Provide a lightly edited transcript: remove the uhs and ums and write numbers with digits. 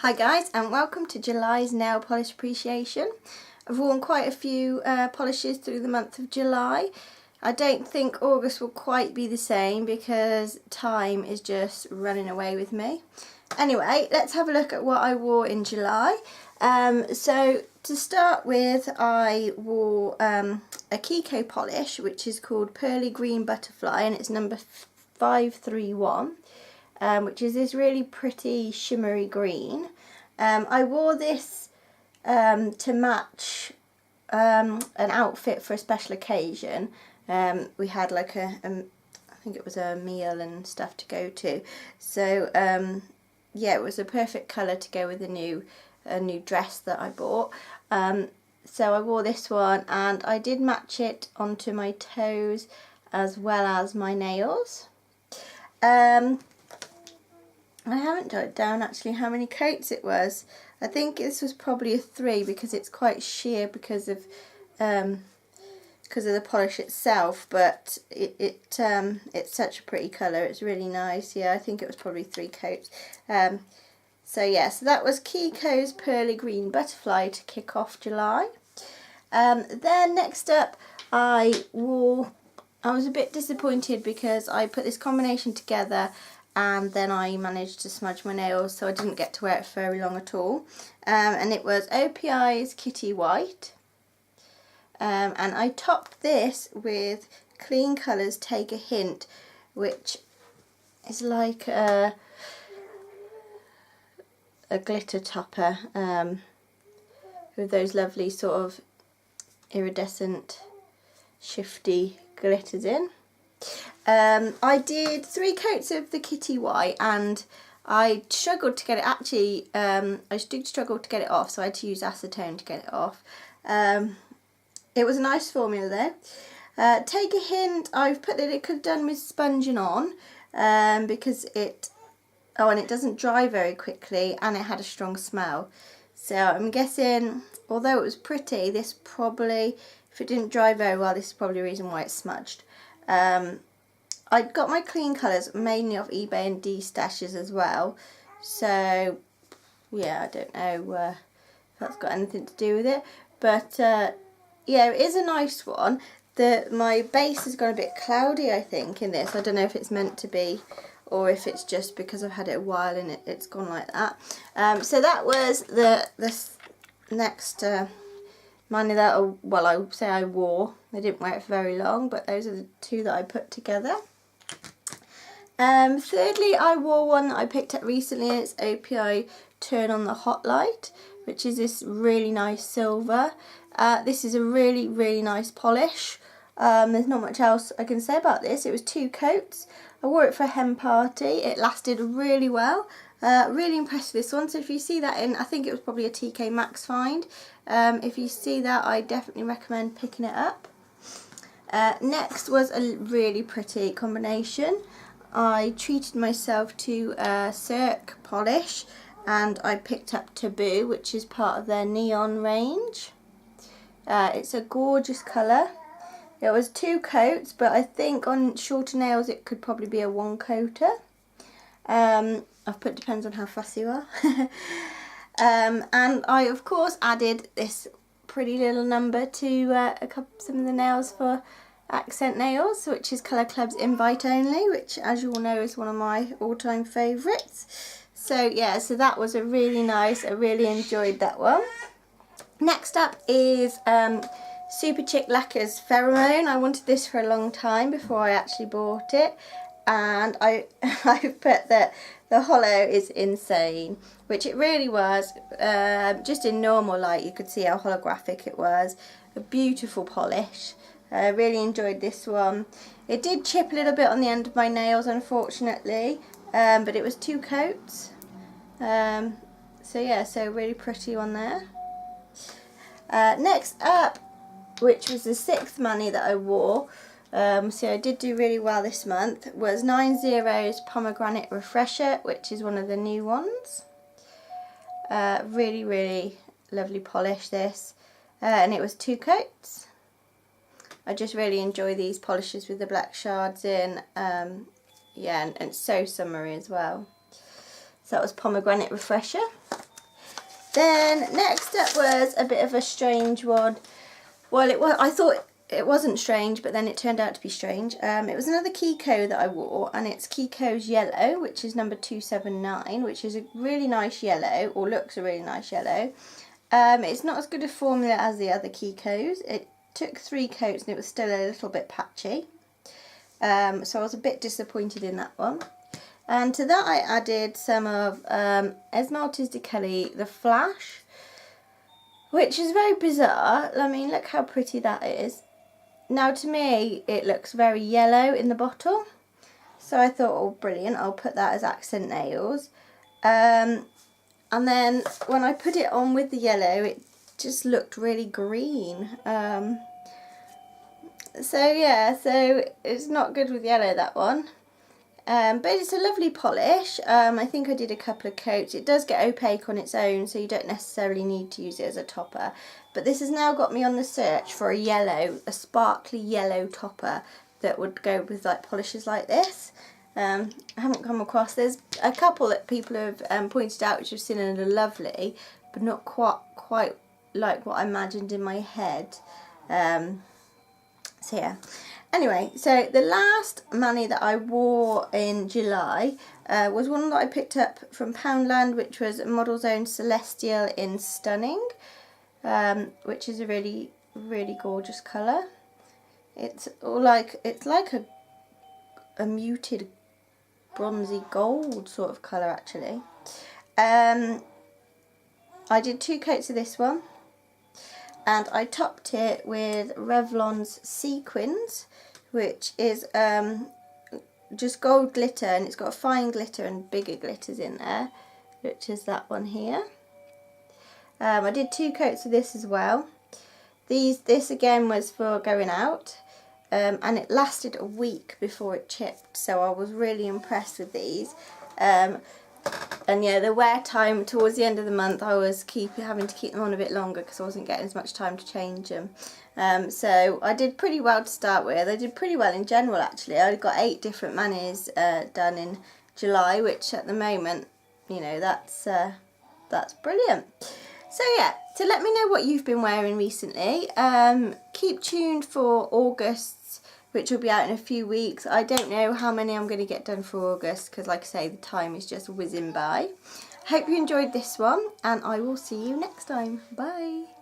Hi guys, and welcome to July's nail polish appreciation. I've worn quite a few polishes through the month of July. I don't think August will quite be the same because time is just running away with me. Anyway, let's have a look at what I wore in July. So to start with, I wore a Kiko polish which is called Pearly Green Butterfly, and it's number 531. Which is this really pretty shimmery green. I wore this to match an outfit for a special occasion. We had like I think it was a meal and stuff to go to. So yeah, it was a perfect colour to go with a new dress that I bought. So I wore this one, and I did match it onto my toes as well as my nails. I haven't jotted down actually how many coats it was. I think this was probably a 3 because it's quite sheer because of the polish itself, but it's such a pretty colour. It's really nice. Yeah, I think it was probably 3 coats. So yeah, so that was Kiko's Pearly Green Butterfly to kick off July. Then next up, I was a bit disappointed because I put this combination together and then I managed to smudge my nails, so I didn't get to wear it for very long at all. And it was OPI's Kitty White. And I topped this with Clean Colours Take a Hint, which is like a glitter topper with those lovely sort of iridescent shifty glitters in. I did 3 coats of the Kitty White, and I struggled to get it, actually I did struggle to get it off, so I had to use acetone to get it off. It was a nice formula though. Take a Hint, I've put that it could have done with sponging on because it doesn't dry very quickly, and it had a strong smell. So I'm guessing, although it was pretty, this probably, if it didn't dry very well, this is probably the reason why it's smudged. I got my Clean Colours mainly off eBay and D-stashes as well, so yeah, I don't know if that's got anything to do with it, but yeah, it is a nice one. My base has gone a bit cloudy, I think, in this. I don't know if it's meant to be or if it's just because I've had it a while and it's gone like that. So that was the next mine that, well, I would say I wore. I didn't wear it for very long, but those are the 2 that I put together. Thirdly, I wore one that I picked up recently, and it's OPI Turn on the Hot Light, which is this really nice silver. This is a really, really nice polish. There's not much else I can say about this. It was 2 coats. I wore it for a hen party. It lasted really well. Really impressed with this one. So if you see that in, I think it was probably a TK Maxx find. If you see that, I definitely recommend picking it up. Next was a really pretty combination. I treated myself to a Cirque polish, and I picked up Taboo, which is part of their neon range. It's a gorgeous colour. It was 2 coats, but I think on shorter nails it could probably be a 1 coater. I've put depends on how fussy you are. And I of course added this pretty little number to some of the nails for accent nails, which is Colour Club's Invite Only, which, as you all know, is one of my all-time favourites. So yeah, so that was a really nice, I really enjoyed that one. Next up is Super Chick Lacquer's Pheromone. I wanted this for a long time before I actually bought it, and I put that the hollow is insane, which it really was. Just in normal light you could see how holographic it was. A beautiful polish. I really enjoyed this one. It did chip a little bit on the end of my nails, unfortunately, but it was 2 coats. So yeah, so really pretty one there. Next up, which was the 6th mani that I wore, so I did do really well this month, was 90's Pomegranate Refresher, which is one of the new ones. Really, really lovely polish this, and it was 2 coats. I just really enjoy these polishes with the black shards in, yeah, and it's so summery as well. So that was Pomegranate Refresher. Then next up was a bit of a strange one. Well, I thought it wasn't strange, but then it turned out to be strange. It was another Kiko that I wore, and it's Kiko's yellow, which is number 279, which is a really nice yellow, or looks a really nice yellow. It's not as good a formula as the other Kikos. It took 3 coats and it was still a little bit patchy. So I was a bit disappointed in that one. And to that I added some of Esmaltes de Kelly, the Flash, which is very bizarre. I mean, look how pretty that is. Now to me it looks very yellow in the bottle, so I thought, oh brilliant, I'll put that as accent nails. And then when I put it on with the yellow, it just looked really green. So yeah, so it's not good with yellow, that one. But it's a lovely polish. I think I did a couple of coats. It does get opaque on its own, so you don't necessarily need to use it as a topper. But this has now got me on the search for a sparkly yellow topper that would go with like polishes like this. I haven't come across. There's a couple that people have pointed out which I've seen and are lovely, but not quite like what I imagined in my head. So yeah. Anyway, so the last mani that I wore in July was one that I picked up from Poundland, which was Model's Own Celestial in Stunning, which is a really, really gorgeous colour. It's like a muted bronzy gold sort of colour actually. I did 2 coats of this one, and I topped it with Revlon's Sequins, which is just gold glitter, and it's got fine glitter and bigger glitters in there, which is that one here. I did 2 coats of this as well. This again was for going out, and it lasted a week before it chipped, so I was really impressed with these. And yeah, the wear time towards the end of the month, I was having to keep them on a bit longer because I wasn't getting as much time to change them. So I did pretty well to start with. I did pretty well in general actually. I got 8 different manis done in July, which at the moment, you know, that's brilliant. So yeah, so let me know what you've been wearing recently. Keep tuned for August's, which will be out in a few weeks. I don't know how many I'm going to get done for August because, like I say, the time is just whizzing by. Hope you enjoyed this one, and I will see you next time. Bye.